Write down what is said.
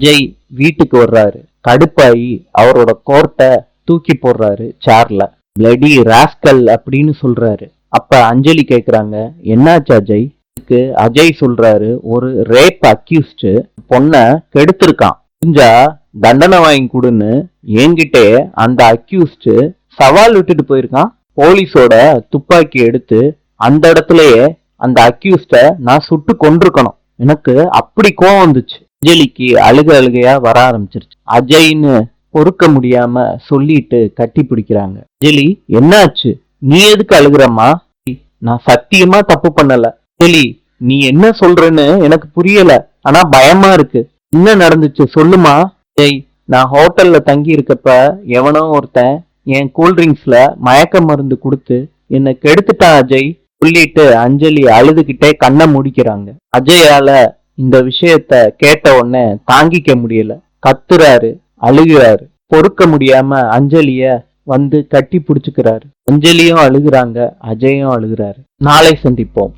அஜய் வீட்டுக்கு வர்றாரு. கடுப்பாயி அவரோட கோர்ட்டை தூக்கி போடுறாரு சேர்ல. பிளடி ராஸ்கல் அப்படின்னு சொல்றாரு. அப்ப அஞ்சலி கேக்குறாங்க, என்னாச்சு அஜய்? அஜய் சொல்றாரு, ஒரு ரேப் அக்யூஸ்ட் பொண்ண கெடுத்திருக்கான், புரிஞ்சா தண்டனை வாங்கி கொடுன்னு என்கிட்டே அந்த அக்யூஸ்ட் சவால் விட்டுட்டு போயிருக்கான். போலீஸோட துப்பாக்கி எடுத்து அந்த இடத்துலயே அந்த அக்யூஸ்ட நான் சுட்டு கொண்டிருக்கணும். எனக்கு அப்படி கோவம் வந்துச்சு. அஞ்சலிக்கு அழுகையா வர ஆரம்பிச்சிருச்சு. அஜய்னு பொறுக்க முடியாம சொல்லிட்டு கட்டி பிடிக்கிறாங்க. அஞ்சலி, என்னாச்சு? நீ எதுக்கு அழுகுறம்மா? நான் சத்தியமா தப்பு பண்ணல. அஞ்சலி, நீ என்ன சொல்றன்னு எனக்கு புரியல, ஆனா பயமா இருக்கு. என்ன நடந்துச்சு சொல்லுமா? அஜய், நான் ஹோட்டல்ல தங்கி இருக்கப்ப எவனோ ஒருத்தன் என் கூல்ட்ரிங்க்ஸ்ல மயக்க மருந்து கொடுத்து என்னை கெடுத்துட்டான் அஜய் சொல்லிட்டு அஞ்சலி அழுதுகிட்டே கண்ணை முடிக்கிறாங்க. அஜயால இந்த விஷயத்த கேட்ட உடனே தாங்கிக்க முடியல. கத்துறாரு, அழுகிறாரு. பொறுக்க முடியாம அஞ்சலிய வந்து கட்டி பிடிச்சுக்கிறாரு. அஞ்சலியும் அழுகுறாங்க, அஜயும் அழுகுறாரு. நாளை சந்திப்போம்.